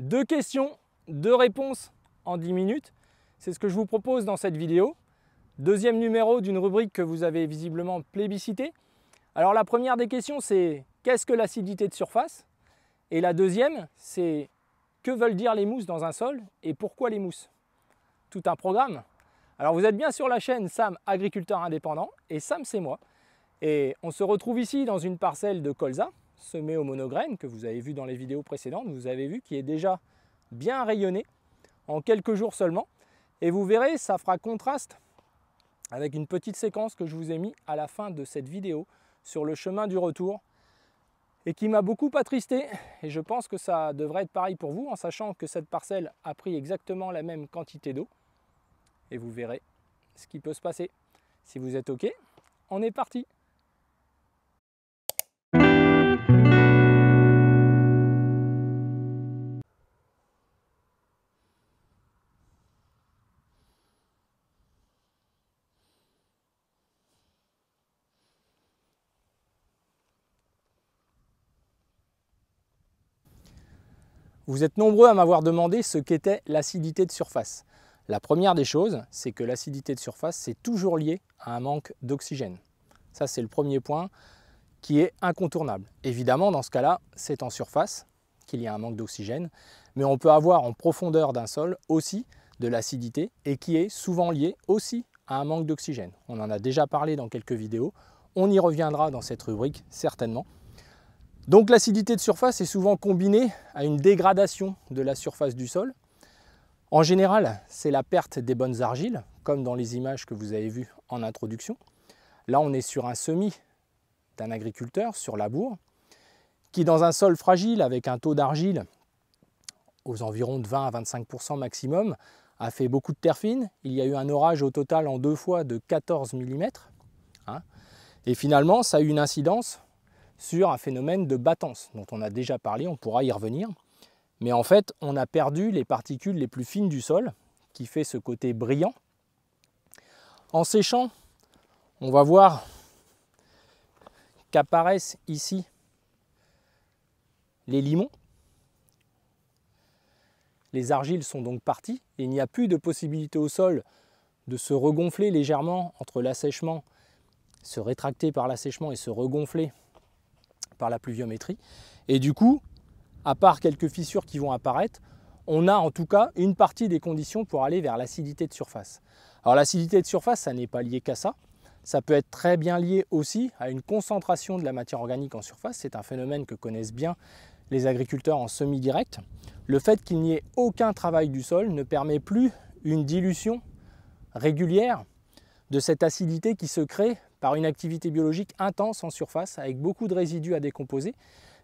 2 questions, 2 réponses en 10 minutes. C'est ce que je vous propose dans cette vidéo. Deuxième numéro d'une rubrique que vous avez visiblement plébiscitée. Alors la première des questions, c'est qu'est-ce que l'acidité de surface? Et la deuxième, c'est que veulent dire les mousses dans un sol et pourquoi les mousses? Tout un programme. Alors vous êtes bien sur la chaîne Sam, agriculteur indépendant, et Sam c'est moi. Et on se retrouve ici dans une parcelle de colza, semée au monograine, que vous avez vu dans les vidéos précédentes, vous avez vu qui est déjà bien rayonnée en quelques jours seulement. Et vous verrez, ça fera contraste avec une petite séquence que je vous ai mis à la fin de cette vidéo sur le chemin du retour et qui m'a beaucoup attristé. Et je pense que ça devrait être pareil pour vous, en sachant que cette parcelle a pris exactement la même quantité d'eau. Et vous verrez ce qui peut se passer. Si vous êtes OK, on est parti. Vous êtes nombreux à m'avoir demandé ce qu'était l'acidité de surface. La première des choses, c'est que l'acidité de surface, c'est toujours lié à un manque d'oxygène. Ça, c'est le premier point qui est incontournable. Évidemment, dans ce cas-là, c'est en surface qu'il y a un manque d'oxygène, mais on peut avoir en profondeur d'un sol aussi de l'acidité et qui est souvent liée aussi à un manque d'oxygène. On en a déjà parlé dans quelques vidéos, on y reviendra dans cette rubrique certainement. Donc l'acidité de surface est souvent combinée à une dégradation de la surface du sol. En général, c'est la perte des bonnes argiles, comme dans les images que vous avez vues en introduction. Là, on est sur un semis d'un agriculteur, sur labour, qui dans un sol fragile, avec un taux d'argile aux environs de 20 à 25% maximum, a fait beaucoup de terre fine. Il y a eu un orage au total en 2 fois de 14 mm. Et finalement, ça a eu une incidence sur un phénomène de battance dont on a déjà parlé, on pourra y revenir. Mais en fait, on a perdu les particules les plus fines du sol, qui fait ce côté brillant. En séchant, on va voir qu'apparaissent ici les limons. Les argiles sont donc parties et il n'y a plus de possibilité au sol de se regonfler légèrement entre l'assèchement, se rétracter par l'assèchement et se regonfler par la pluviométrie. Et du coup, à part quelques fissures qui vont apparaître, on a en tout cas une partie des conditions pour aller vers l'acidité de surface. Alors l'acidité de surface, ça n'est pas lié qu'à ça. Ça peut être très bien lié aussi à une concentration de la matière organique en surface. C'est un phénomène que connaissent bien les agriculteurs en semi-direct. Le fait qu'il n'y ait aucun travail du sol ne permet plus une dilution régulière de cette acidité qui se crée par une activité biologique intense en surface avec beaucoup de résidus à décomposer,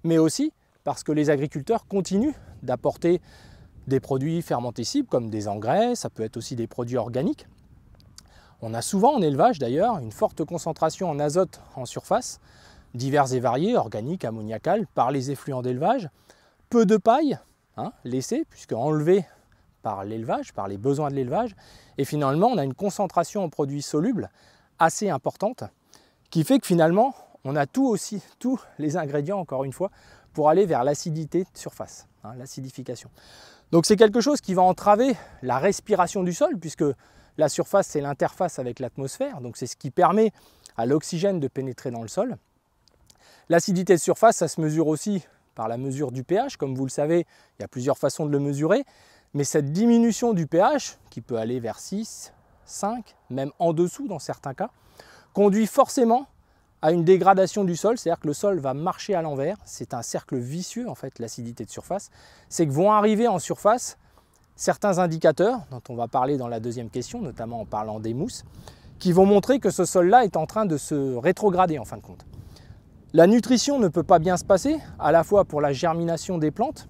mais aussi parce que les agriculteurs continuent d'apporter des produits fermentescibles comme des engrais, ça peut être aussi des produits organiques. On a souvent en élevage d'ailleurs une forte concentration en azote en surface, divers et variés, organiques, ammoniacal, par les effluents d'élevage, peu de paille laissée, puisque enlevée par l'élevage, par les besoins de l'élevage, et finalement on a une concentration en produits solubles assez importante, qui fait que finalement on a tous les ingrédients, encore une fois, pour aller vers l'acidité de surface, l'acidification. Donc c'est quelque chose qui va entraver la respiration du sol, puisque la surface c'est l'interface avec l'atmosphère, donc c'est ce qui permet à l'oxygène de pénétrer dans le sol. L'acidité de surface, ça se mesure aussi par la mesure du pH, comme vous le savez, il y a plusieurs façons de le mesurer, mais cette diminution du pH, qui peut aller vers 6, 5, même en dessous dans certains cas, conduit forcément à une dégradation du sol, c'est-à-dire que le sol va marcher à l'envers. C'est un cercle vicieux en fait, l'acidité de surface. C'est que vont arriver en surface certains indicateurs, dont on va parler dans la deuxième question, notamment en parlant des mousses, qui vont montrer que ce sol-là est en train de se rétrograder en fin de compte. La nutrition ne peut pas bien se passer, à la fois pour la germination des plantes,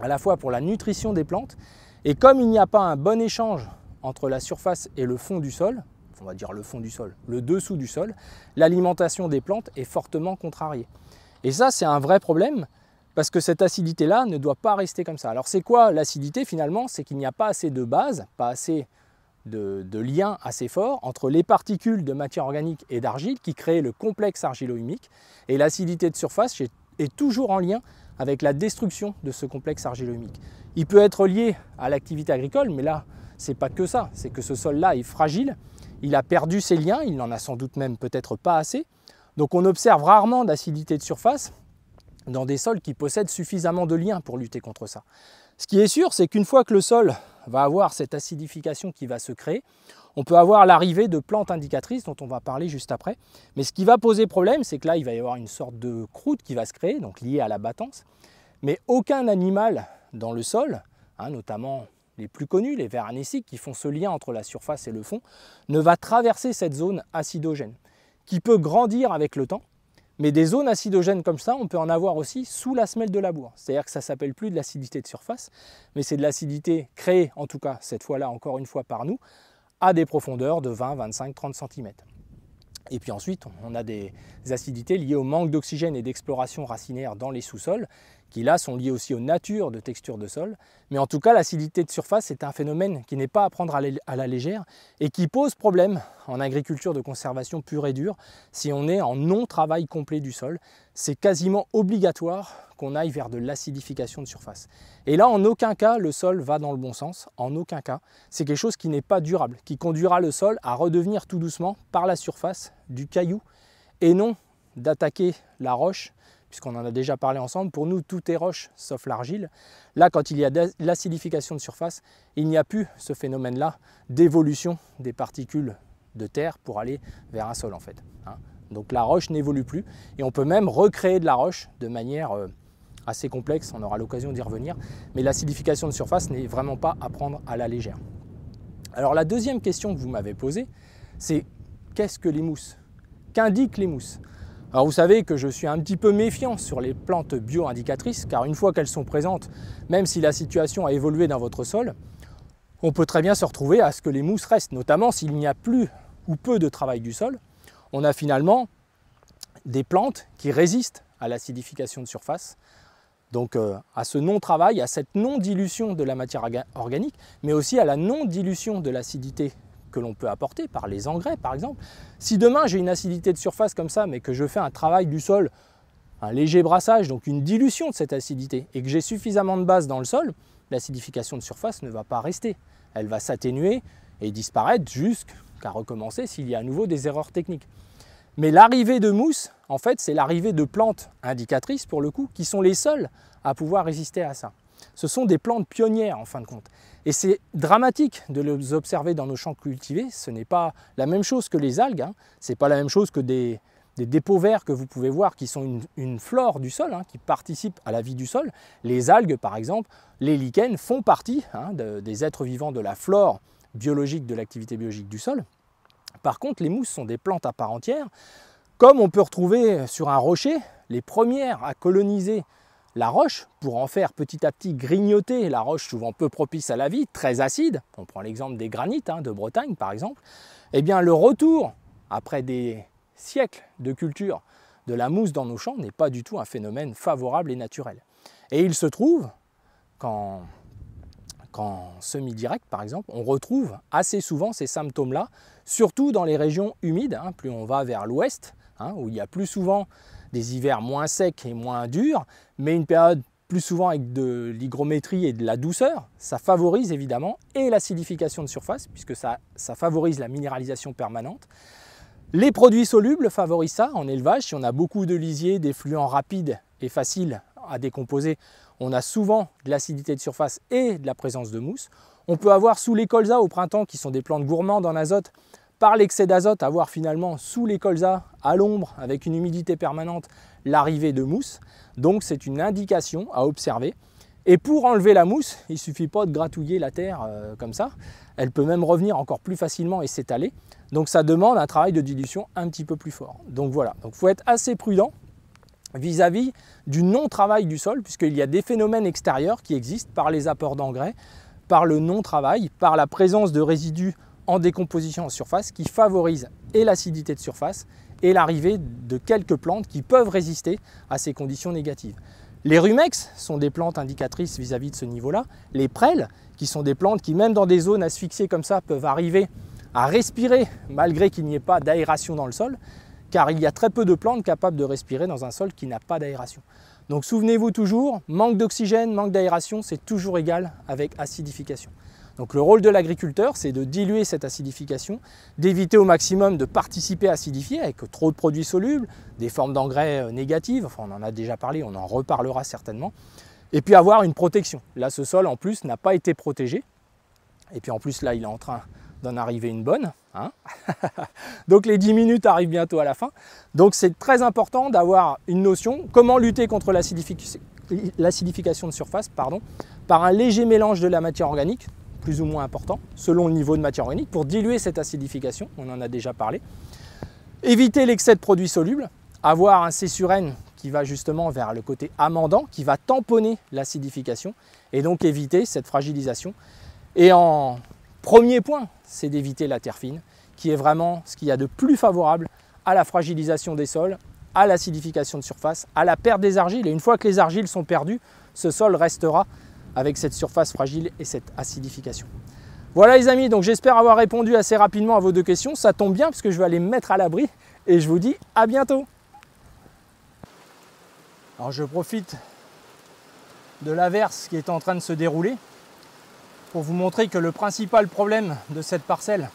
à la fois pour la nutrition des plantes, et comme il n'y a pas un bon échange entre la surface et le fond du sol, on va dire le fond du sol, le dessous du sol, l'alimentation des plantes est fortement contrariée. Et ça, c'est un vrai problème parce que cette acidité-là ne doit pas rester comme ça. Alors c'est quoi l'acidité finalement? C'est qu'il n'y a pas assez de base, pas assez de liens assez forts entre les particules de matière organique et d'argile qui créent le complexe argilo-humique. Et l'acidité de surface est toujours en lien avec la destruction de ce complexe argilo-humique. Il peut être lié à l'activité agricole, mais là, ce n'est pas que ça, c'est que ce sol-là est fragile, il a perdu ses liens, il n'en a sans doute même peut-être pas assez. Donc on observe rarement d'acidité de surface dans des sols qui possèdent suffisamment de liens pour lutter contre ça. Ce qui est sûr, c'est qu'une fois que le sol va avoir cette acidification qui va se créer, on peut avoir l'arrivée de plantes indicatrices dont on va parler juste après. Mais ce qui va poser problème, c'est que là, il va y avoir une sorte de croûte qui va se créer, donc liée à la battance. Mais aucun animal dans le sol, notamment les plus connus, les vers anéciques, qui font ce lien entre la surface et le fond, ne va traverser cette zone acidogène, qui peut grandir avec le temps. Mais des zones acidogènes comme ça, on peut en avoir aussi sous la semelle de labour. C'est-à-dire que ça ne s'appelle plus de l'acidité de surface, mais c'est de l'acidité créée, en tout cas cette fois-là, encore une fois par nous, à des profondeurs de 20, 25, 30 cm. Et puis ensuite, on a des acidités liées au manque d'oxygène et d'exploration racinaire dans les sous-sols, qui là sont liées aussi aux natures de texture de sol. Mais en tout cas, l'acidité de surface est un phénomène qui n'est pas à prendre à la légère et qui pose problème en agriculture de conservation pure et dure si on est en non-travail complet du sol. C'est quasiment obligatoire qu'on aille vers de l'acidification de surface. Et là, en aucun cas, le sol va dans le bon sens, en aucun cas. C'est quelque chose qui n'est pas durable, qui conduira le sol à redevenir tout doucement par la surface du caillou et non d'attaquer la roche, puisqu'on en a déjà parlé ensemble. Pour nous, tout est roche sauf l'argile. Là, quand il y a de l'acidification de surface, il n'y a plus ce phénomène-là d'évolution des particules de terre pour aller vers un sol en fait. Donc la roche n'évolue plus et on peut même recréer de la roche de manière assez complexe, on aura l'occasion d'y revenir, mais l'acidification de surface n'est vraiment pas à prendre à la légère. Alors la deuxième question que vous m'avez posée, c'est qu'est-ce que les mousses? Qu'indiquent les mousses? Alors vous savez que je suis un petit peu méfiant sur les plantes bio-indicatrices, car une fois qu'elles sont présentes, même si la situation a évolué dans votre sol, on peut très bien se retrouver à ce que les mousses restent, notamment s'il n'y a plus ou peu de travail du sol. On a finalement des plantes qui résistent à l'acidification de surface, donc à ce non-travail, à cette non-dilution de la matière organique, mais aussi à la non-dilution de l'acidité que l'on peut apporter par les engrais par exemple. Si demain j'ai une acidité de surface comme ça, mais que je fais un travail du sol, un léger brassage, donc une dilution de cette acidité, et que j'ai suffisamment de base dans le sol, l'acidification de surface ne va pas rester. Elle va s'atténuer et disparaître jusqu'à recommencer s'il y a à nouveau des erreurs techniques. Mais l'arrivée de mousse, en fait, c'est l'arrivée de plantes indicatrices, pour le coup, qui sont les seules à pouvoir résister à ça. Ce sont des plantes pionnières, en fin de compte. Et c'est dramatique de les observer dans nos champs cultivés. Ce n'est pas la même chose que les algues, ce n'est pas la même chose que des dépôts verts que vous pouvez voir, qui sont une flore du sol, qui participent à la vie du sol. Les algues, par exemple, les lichens font partie des êtres vivants de la flore biologique, de l'activité biologique du sol. Par contre, les mousses sont des plantes à part entière. Comme on peut retrouver sur un rocher, les premières à coloniser la roche pour en faire petit à petit grignoter la roche souvent peu propice à la vie, très acide, on prend l'exemple des granites de Bretagne par exemple, eh bien le retour après des siècles de culture de la mousse dans nos champs n'est pas du tout un phénomène favorable et naturel. Et il se trouve qu'en semi-direct par exemple, on retrouve assez souvent ces symptômes-là, surtout dans les régions humides, plus on va vers l'ouest, où il y a plus souvent des hivers moins secs et moins durs, mais une période plus souvent avec de l'hygrométrie et de la douceur. Ça favorise évidemment et l'acidification de surface, puisque ça favorise la minéralisation permanente. Les produits solubles favorisent ça en élevage. Si on a beaucoup de lisiers, d'effluents rapides et faciles à décomposer, on a souvent de l'acidité de surface et de la présence de mousse. On peut avoir sous les colzas au printemps, qui sont des plantes gourmandes en azote, par l'excès d'azote, avoir finalement sous les colzas, à l'ombre, avec une humidité permanente, l'arrivée de mousse. Donc c'est une indication à observer. Et pour enlever la mousse, il ne suffit pas de gratouiller la terre comme ça. Elle peut même revenir encore plus facilement et s'étaler. Donc ça demande un travail de dilution un petit peu plus fort. Donc voilà, il faut être assez prudent vis-à-vis du non-travail du sol, puisqu'il y a des phénomènes extérieurs qui existent par les apports d'engrais, par le non-travail, par la présence de résidus en décomposition en surface qui favorisent et l'acidité de surface et l'arrivée de quelques plantes qui peuvent résister à ces conditions négatives. Les rumex sont des plantes indicatrices vis-à-vis de ce niveau-là. Les prêles, qui sont des plantes qui, même dans des zones asphyxiées comme ça, peuvent arriver à respirer malgré qu'il n'y ait pas d'aération dans le sol, car il y a très peu de plantes capables de respirer dans un sol qui n'a pas d'aération. Donc souvenez-vous toujours, manque d'oxygène, manque d'aération, c'est toujours égal avec acidification. Donc le rôle de l'agriculteur, c'est de diluer cette acidification, d'éviter au maximum de participer à acidifier avec trop de produits solubles, des formes d'engrais négatives, enfin on en a déjà parlé, on en reparlera certainement, et puis avoir une protection. Là ce sol en plus n'a pas été protégé, et puis en plus là il est en train d'en arriver une bonne. Hein. Donc les 10 minutes arrivent bientôt à la fin. Donc c'est très important d'avoir une notion, comment lutter contre l'acidification de surface par un léger mélange de la matière organique, plus ou moins important, selon le niveau de matière organique, pour diluer cette acidification, on en a déjà parlé. Éviter l'excès de produits solubles, avoir un C sur N qui va justement vers le côté amendant, qui va tamponner l'acidification, et donc éviter cette fragilisation. Et en premier point, c'est d'éviter la terre fine, qui est vraiment ce qu'il y a de plus favorable à la fragilisation des sols, à l'acidification de surface, à la perte des argiles. Et une fois que les argiles sont perdues, ce sol restera avec cette surface fragile et cette acidification. Voilà les amis, donc j'espère avoir répondu assez rapidement à vos deux questions. Ça tombe bien parce que je vais aller me mettre à l'abri et je vous dis à bientôt. Alors je profite de l'averse qui est en train de se dérouler pour vous montrer que le principal problème de cette parcelle,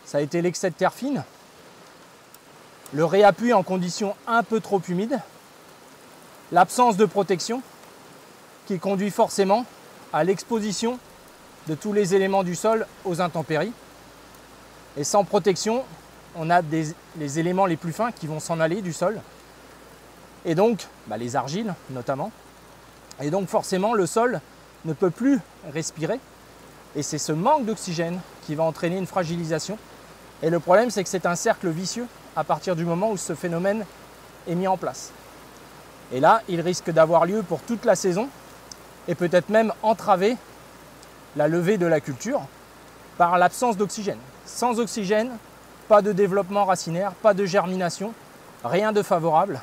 ça a été l'excès de terre fine, le réappui en conditions un peu trop humides, l'absence de protection qui conduit forcément à l'exposition de tous les éléments du sol aux intempéries. Et sans protection, on a les éléments les plus fins qui vont s'en aller du sol, et donc les argiles notamment. Et donc forcément le sol ne peut plus respirer, et c'est ce manque d'oxygène qui va entraîner une fragilisation. Et le problème, c'est que c'est un cercle vicieux à partir du moment où ce phénomène est mis en place. Et là, il risque d'avoir lieu pour toute la saison, et peut-être même entraver la levée de la culture par l'absence d'oxygène. Sans oxygène, pas de développement racinaire, pas de germination, rien de favorable.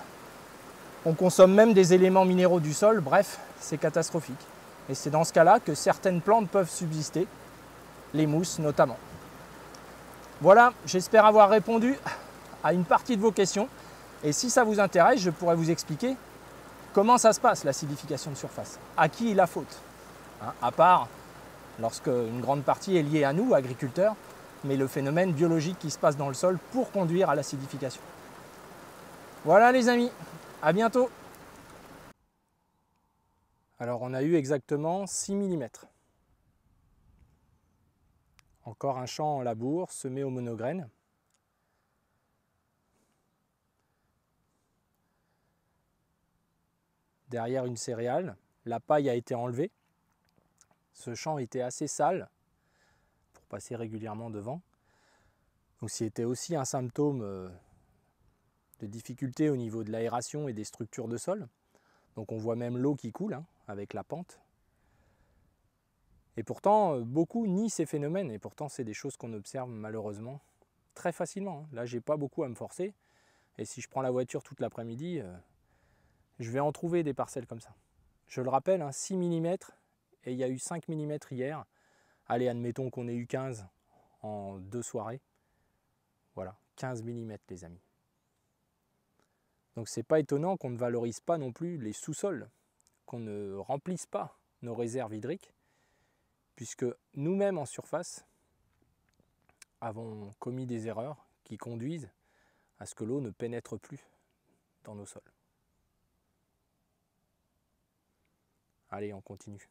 On consomme même des éléments minéraux du sol, bref, c'est catastrophique. Et c'est dans ce cas-là que certaines plantes peuvent subsister, les mousses notamment. Voilà, j'espère avoir répondu à une partie de vos questions. Et si ça vous intéresse, je pourrais vous expliquer comment ça se passe, l'acidification de surface. À qui il a faute, hein, à part lorsque une grande partie est liée à nous, agriculteurs, mais le phénomène biologique qui se passe dans le sol pour conduire à l'acidification. Voilà les amis, à bientôt. Alors on a eu exactement 6 mm. Encore un champ en labour semé aux monograines. Derrière une céréale, la paille a été enlevée. Ce champ était assez sale pour passer régulièrement devant. Donc c'était aussi un symptôme de difficulté au niveau de l'aération et des structures de sol. Donc on voit même l'eau qui coule avec la pente. Et pourtant, beaucoup nient ces phénomènes, et pourtant c'est des choses qu'on observe malheureusement très facilement. Là, j'ai pas beaucoup à me forcer, et si je prends la voiture toute l'après-midi, je vais en trouver des parcelles comme ça. Je le rappelle, 6 mm, et il y a eu 5 mm hier. Allez, admettons qu'on ait eu 15 en 2 soirées. Voilà, 15 mm les amis. Donc c'est pas étonnant qu'on ne valorise pas non plus les sous-sols, qu'on ne remplisse pas nos réserves hydriques, puisque nous-mêmes en surface avons commis des erreurs qui conduisent à ce que l'eau ne pénètre plus dans nos sols. Allez, on continue.